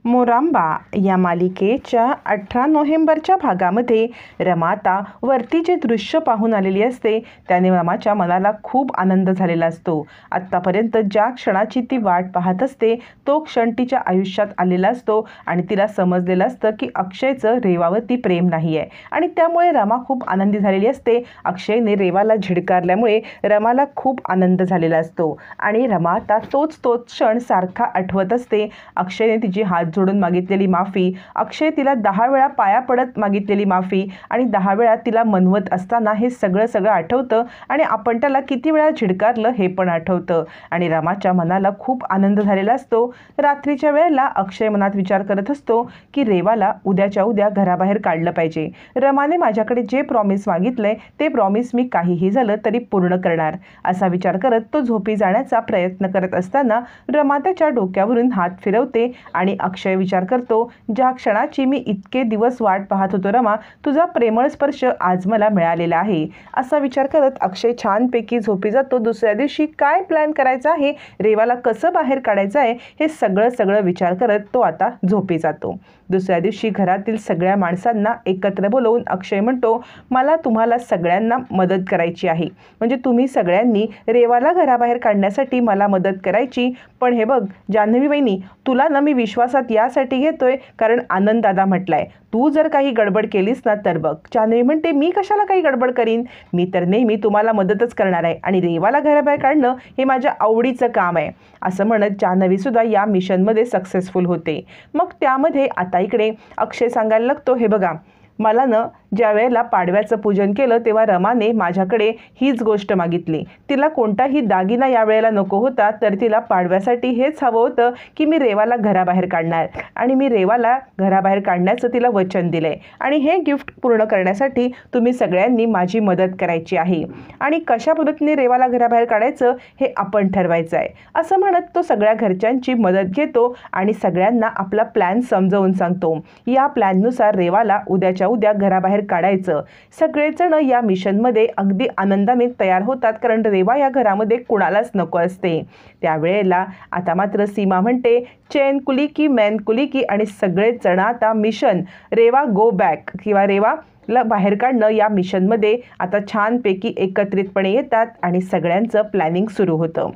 मोरांबा या मालिकेच्या 18 नोव्हेंबरच्या भागामध्ये रमा आता वरती जे दृश्य पाहून आलेली असते त्याने रमाच्या मनाला खूप आनंद झालेला असतो। आत्तापर्यंत ज्या क्षणाची ती वाट पाहत असते तो क्षण तिच्या आयुष्यात आलेला असतो आणि तिला समजलेलं असतं की अक्षयचं रेवावरती प्रेम नाही आहे आणि त्यामुळे रमा खूप आनंदी झालेली असते। अक्षयने रेवाला झिडकारल्यामुळे रमाला खूप आनंद झालेला असतो आणि रमा आता तोच क्षण सारखा आठवत असते। अक्षयने तिची हात जोडून मागितलेली माफी, अक्षय तिला 10 वेळा पाया पडत मागितलेली माफी आणि 10 वेळा तिला मनवत असताना हे सगळं आठवतं आणि आपण त्याला किती वेळा झिडकारलं हे पण आठवतं आणि रमाच्या मनाला खूप आनंद झालेला असतो। रात्रीच्या वेळेला अक्षय मनात विचार करत असतो की रेवाला उद्याच्या उद्या घराबाहेर काढलं पाहिजे। रमाने माझ्याकडे जे प्रॉमिस मागितलंय ते प्रॉमिस मी काहीही झालं तरी पूर्ण करणार असा विचार करत तो झोपी जाण्याचा प्रयत्न करत असताना रमा त्याच्या डोक्यावरून हात फिरवते आणि अक्षय विचार करतो, ज्या क्षणाची मी इतके दिवस वाट पाहत होतो रमा, तुझा प्रेमळ स्पर्श आज मला मिळालेला आहे असा विचार करत अक्षय छानपैकी झोपी जातो। दुसऱ्या दिवशी काय प्लॅन करायचा आहे, रेवाला कसं बाहेर काढायचं आहे हे सगळं विचार करत तो आता झोपी जातो। दुसऱ्या दिवशी घरातील सगळ्या माणसांना एकत्र बोलवून अक्षय म्हणतो, मला तुम्हाला सगळ्यांना मदत करायची आहे, म्हणजे तुम्ही सगळ्यांनी रेवाला घराबाहेर काढण्यासाठी मला मदत करायची। पण हे बघ जान्हवी वहिनी, तुला ना मी विश्वासात यासाठी घेतोय कारण आनंद दादा म्हटलाय तू जर काही गडबड केलीस ना तर बघ। जान्हवी म्हणते, मी कशाला काही गडबड करीन, मी तर नेहमी तुम्हाला मदतच करणार आहे आणि रेवाला घराबाहेर काढणं हे माझ्या आवडीचं काम आहे असं म्हणत जान्हवी सुद्धा या मिशनमध्ये सक्सेसफुल होते। मग त्यामध्ये आता इकडे अक्षय सांगायला लागतो, हे बघा मला ना ज्या वेळेला पाडव्याचं पूजन केलं तेव्हा रमाने माझ्याकडे हीच गोष्ट मागितली, तिला कोणताही दागिना यावेळेला नको होता, तर तिला पाडव्यासाठी हेच हवं होतं की मी रेवाला घराबाहेर काढणार आणि मी रेवाला घराबाहेर काढण्याचं तिला वचन दिलंय आणि हे गिफ्ट पूर्ण करण्यासाठी तुम्ही सगळ्यांनी माझी मदत करायची आहे आणि कशा पद्धतीने रेवाला घराबाहेर काढायचं हे आपण ठरवायचं आहे असं म्हणत तो सगळ्या घरच्यांची मदत घेतो आणि सगळ्यांना आपला प्लॅन समजावून सांगतो। या प्लॅननुसार रेवाला उद्याच्या उद्या घराबाहेर काढायचं। सगळेजण या मिशनमध्ये अगदी आनंदाने तयार होतात कारण रेवा या घरामध्ये कुणालाच नको असते। त्यावेळेला आता मात्र सीमा म्हणते, चैन कुली की मैन कुली की आणि सगळेच जण आता मिशन रेवा गो बॅक किंवा रेवाला बाहेर काढणं या मिशनमध्ये आता छानपैकी एकत्रितपणे येतात आणि सगळ्यांचं प्लॅनिंग सुरू होतं।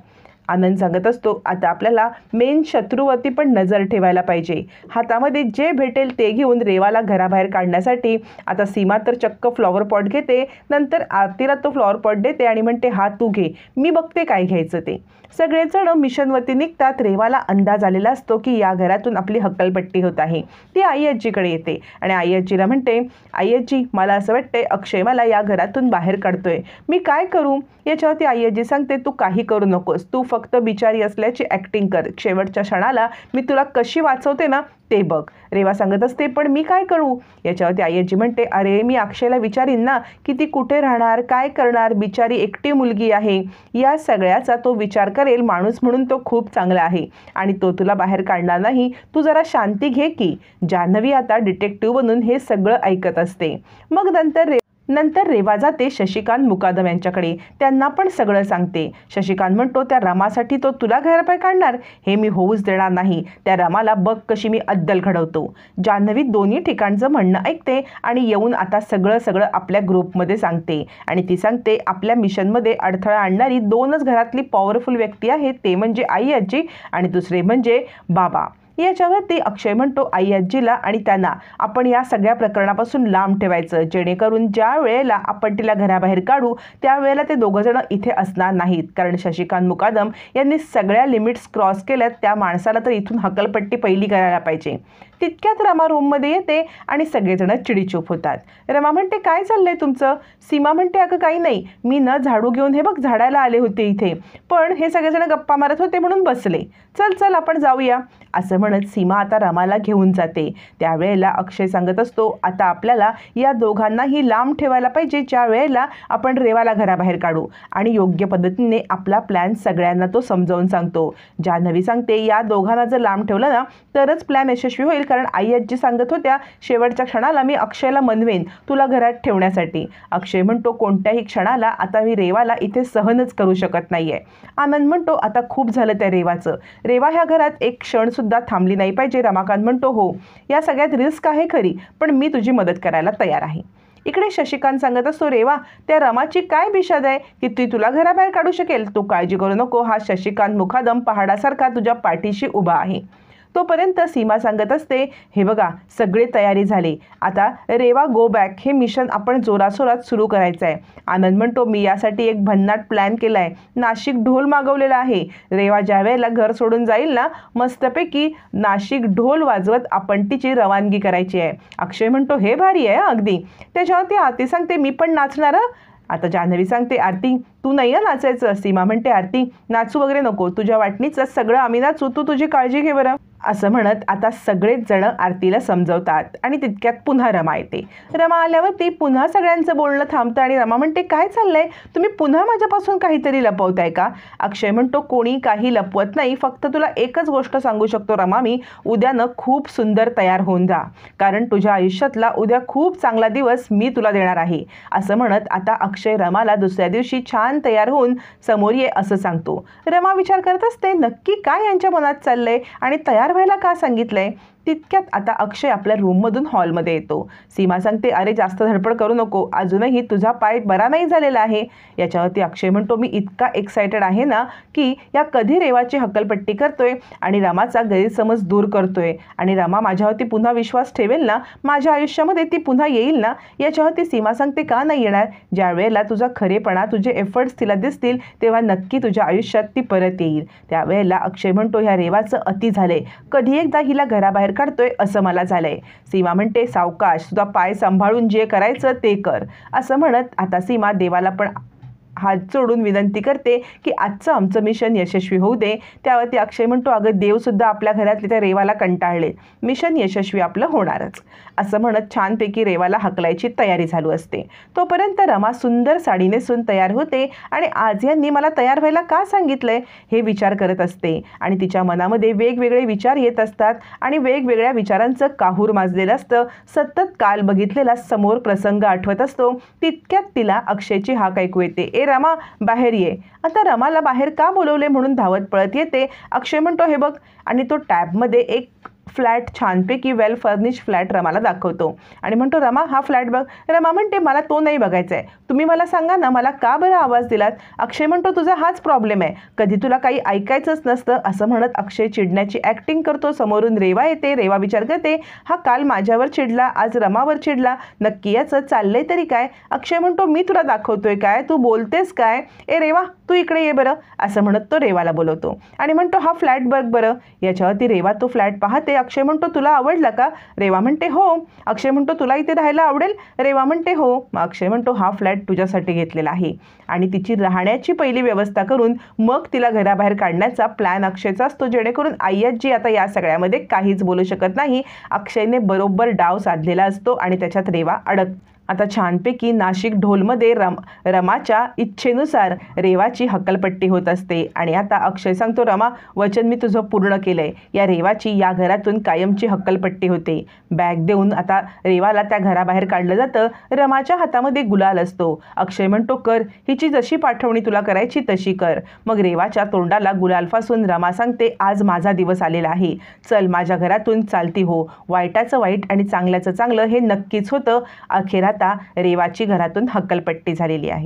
आनंद सांगत असतो, आता आपल्याला मेन शत्रूवरती पण नजर ठेवायला पाहिजे, हातामध्ये जे भेटेल ते घेऊन रेवाला घराबाहेर काढण्यासाठी आता सीमा तर चक्क फ्लॉवर पॉट घेते, नंतर आरतीला तो फ्लॉवर पॉट देते आणि म्हणते हा तू घे, मी बघते काय घ्यायचं ते। सगळेजण मिशनवरती निघतात। रेवाला अंदाज आलेला असतो की या घरातून आपली हक्कलपट्टी होत आहे। ती आई आजीकडे येते आणि आई आजीला म्हणते, आई आजी मला असं वाटतंय अक्षय मला या घरातून बाहेर काढतोय, मी काय करू। याच्यावरती आई आजी सांगते, तू काही करू नकोस, तू फक्त बिचारी असल्याची ॲक्टिंग कर, शेवटच्या क्षणाला मी तुला कशी वाचवते ना ते बघ। रेवा सांगत असते, पण मी काय करू। याच्यावरती आई आजी म्हणते, अरे मी अक्षयला विचारीन ना की ती कुठे राहणार, काय करणार, बिचारी एकटी मुलगी आहे, या सगळ्याचा तो विचार करेल, माणूस म्हणून तो खूप चांगला आहे आणि तो तुला बाहेर काढणार नाही, तू जरा शांती घे की। जान्हवी आता डिटेक्टिव्ह बनून हे सगळं ऐकत असते। मग नंतर रेवा जाते शशिकांत मुकादम यांच्याकडे, त्यांना पण सगळं सांगते। शशिकांत म्हणतो, त्या रमासाठी तो तुला घराबाहेर काढणार, हे मी होऊच देणार नाही, त्या रमाला बघ कशी मी अद्दल घडवतो। जान्हवी दोन्ही ठिकाणचं म्हणणं ऐकते आणि येऊन आता सगळं आपल्या ग्रुपमध्ये सांगते आणि ती सांगते, आपल्या मिशनमध्ये अडथळा आणणारी 2च घरातली पॉवरफुल व्यक्ती आहे, ते म्हणजे आई आजी आणि दुसरे म्हणजे बाबा। याच्यावरती अक्षय म्हणतो, आई आजीला आणि त्यांना आपण या सगळ्या प्रकरणापासून लांब ठेवायचं, जेणेकरून ज्या वेळेला आपण तिला घराबाहेर काढू त्यावेळेला ते दोघंजण इथे असणार नाहीत, कारण शशिकांत मुकादम यांनी सगळ्या लिमिट्स क्रॉस केल्यात, त्या माणसाला तर इथून हकलपट्टी पहिली करायला पाहिजे। तितक्यात रमा रूममध्ये येते आणि सगळेजण चिडीचूप होतात। रमा म्हणते, काय चाललंय तुमचं। सीमा म्हणते, अगं काही नाही, मी न झाडू घेऊन हे बघ झाडायला आले होते इथे, पण हे सगळेजण गप्पा मारत होते म्हणून बसले, चल आपण जाऊया असं म्हणत सीमा आता रमाला घेऊन जाते। त्यावेळेला अक्षय सांगत असतो, आता आपल्याला या दोघांनाही लांब ठेवायला पाहिजे ज्या वेळेला आपण रेवाला घराबाहेर काढू आणि योग्य पद्धतीने आपला प्लॅन सगळ्यांना तो समजावून सांगतो। जान्हवी सांगते, या दोघांना जर लांब ठेवलं ना तरच प्लॅन यशस्वी होईल, कारण आई आजी सांगत होत्या शेवटच्या क्षणाला मी अक्षयला मनवेन तुला घरात ठेवण्यासाठी। अक्षय म्हणतो, कोणत्याही क्षणाला आता मी रेवाला इथे सहनच करू शकत नाहीये। आनंद म्हणतो, आता खूप झालं त्या रेवाचं, रेवा ह्या घरात एक क्षणसुद्धा थांबली नाही पाहिजे. रमाकांत म्हणतो, हो या सगळ्यात रिस्क आहे खरी, पण मी तुझी मदत करायला तयार आहे. इकडे शशिकांत सांगत असतो, रेवा त्या रमाची काय बिशाद आहे की ती तुला घराबाहेर काढू शकेल. तू काळजी करू नको, हा शशिकांत मुखादम पहाडासारखा तुझ्या पाठीशी उभा आहे. तोपर्यंत सीमा सांगत असते, हे बघा सगळे तयारी झाली, आता रेवा गो बॅक हे मिशन आपण जोराशोरात सुरू करायचं आहे. आनंद म्हणतो, मी यासाठी एक भन्नाट प्लॅन केला आहे. नाशिक ढोल मागवलेला आहे. रेवा ज्या वेळेला घर सोडून जाईल ना, मस्तपैकी नाशिक ढोल वाजवत आपण तिची रवानगी करायची आहे. अक्षय म्हणतो, हे भारी आहे अगदी. त्याच्यावरती आरती सांगते, मी पण नाचणार. आता जान्हवी सांगते, आरती तू नाही नाचायचं. सीमा म्हणते, आरती नाचू वगैरे नको, तुझ्या वाटणीचं सगळं आम्ही नाचू, तू तुझी काळजी घे बरं. असं म्हणत आता सगळेच जण आरतीला समजवतात आणि तितक्यात पुन्हा रमा येते. रमा आल्यावरती पुन्हा सगळ्यांचं बोलणं थांबतं आणि रमा म्हणते, काय चाललंय, तुम्ही पुन्हा माझ्यापासून काहीतरी लपवताय का. अक्षय म्हणतो, कोणी काही लपवत नाही, फक्त तुला एकच गोष्ट सांगू शकतो रमा मी, उद्यानं खूप सुंदर तयार होऊन जा, कारण तुझ्या आयुष्यातला उद्या खूप चांगला दिवस मी तुला देणार आहे. असं म्हणत आता अक्षय रमाला दुसऱ्या दिवशी छान तयार होऊन समोर ये असं सांगतो. रमा विचार करत असते, नक्की काय यांच्या मनात चाललंय आणि तयार व्हायला का सांगितलंय. तितक्यात आता अक्षय आपल्या रूममधून हॉलमध्ये येतो. सीमा सांगते, अरे जास्त धडपड करू नको, अजूनही तुझा पाय बरा नाही झालेला आहे. याच्यावरती अक्षय म्हणतो, मी इतका एक्सायटेड आहे ना की या कधी रेवाची हक्कलपट्टी करतोय आणि रमाचा गैरसमज दूर करतोय आणि रमा माझ्यावरती पुन्हा विश्वास ठेवेल ना, माझ्या आयुष्यामध्ये ती पुन्हा येईल ना. याच्यावरती सीमा सांगते, का नाही येणार, ज्या वेळेला तुझा खरेपणा तुझे एफर्ट्स तिला दिसतील तेव्हा नक्की तुझ्या आयुष्यात ती परत येईल. त्यावेळेला अक्षय म्हणतो, ह्या रेवाचं अति झालंय, कधी एकदा हिला घराबाहेर काढतोय असं मला झालंय. सीमा म्हणते, सावकाश, तुझा पाय सांभाळून जे करायचं ते कर. असं म्हणत आता सीमा देवाला पण हात जोडून विनंती करते की आजचं आमचं मिशन यशस्वी होऊ दे. त्यावरती अक्षय म्हणतो, अगं देवसुद्धा आपल्या घरातल्या त्या रेवाला कंटाळले, मिशन यशस्वी आपलं होणारच. असं म्हणत छानपैकी रेवाला हकलायची तयारी चालू असते. तोपर्यंत रमा सुंदर साडी नेसून तयार होते आणि आज यांनी मला तयार व्हायला का सांगितलंय हे विचार करत असते आणि तिच्या मनामध्ये वेगवेगळे विचार येत असतात आणि वेगवेगळ्या विचारांचं काहूर माजलेलं असतं. सतत काल बघितलेला समोर प्रसंग आठवत असतो. तितक्यात तिला अक्षयची हाक ऐकू येते, ए रमा बाहेर ये. आता रमाला बाहेर का बोलवले म्हणून धावत पळत येते. अक्षय म्हणतो, हे बघ, आणि तो टॅबमध्ये एक फ्लॅट छानपैकी वेल फर्निश फ्लॅट रमाला दाखवतो आणि म्हणतो, रमा हा फ्लॅट बघ. रमा म्हणते, मला तो नाही बघायचा आहे, तुम्ही मला सांगा ना, मला का बरं आवाज दिलात. अक्षय म्हणतो, तुझा हाच प्रॉब्लेम आहे, कधी तुला काही ऐकायचंच नसतं. असं म्हणत अक्षय चिडण्याची ॲक्टिंग करतो. समोरून रेवा येते. रेवा विचार करते, हा काल माझ्यावर चिडला, आज रमावर चिडला, नक्की याचं चाललंय तरी काय. अक्षय म्हणतो, मी तुला दाखवतोय काय, तू बोलतेस काय, ए रेवा तू इकडे ये बरं. असं म्हणत तो रेवाला बोलवतो आणि म्हणतो, हा फ्लॅट बघ बरं. याच्यावरती रेवा तो फ्लॅट पाहते. अक्षय म्हणतो, तुला आवडला का. रेवा म्हणते, हो. अक्षय म्हणतो, तुला इथे राहायला आवडेल. रेवा म्हणते, हो. मग अक्षय म्हणतो, हा फ्लॅट तुझ्यासाठी घेतलेला आहे आणि तिची राहण्याची पहिली व्यवस्था करून मग तिला घराबाहेर काढण्याचा प्लॅन अक्षयचा असतो, जेणेकरून आय्याजी आता या सगळ्यामध्ये काहीच बोलू शकत नाही. अक्षयने बरोबर डाव साधलेला असतो आणि त्याच्यात रेवा आता छानपैकी नाशिक ढोलमध्ये रमाच्या इच्छेनुसार रेवाची हक्कलपट्टी होत असते आणि आता अक्षय सांगतो, रमा वचन मी तुझं पूर्ण केलंय, या रेवाची या घरातून कायमची हक्कलपट्टी होते. बॅग देऊन आता रेवाला त्या घराबाहेर काढलं जातं. रमाच्या हातामध्ये गुलाल असतो. अक्षय म्हणतो, कर, हिची जशी पाठवणी तुला करायची तशी कर. मग रेवाच्या तोंडाला गुलाल फासून रमा सांगते, आज माझा दिवस आलेला आहे, चल माझ्या घरातून चालती हो. वाईटाचं वाईट आणि चांगल्याचं चांगलं हे नक्कीच होतं. अखेर आता रेवाची घरातून हक्कलपट्टी झालेली आहे.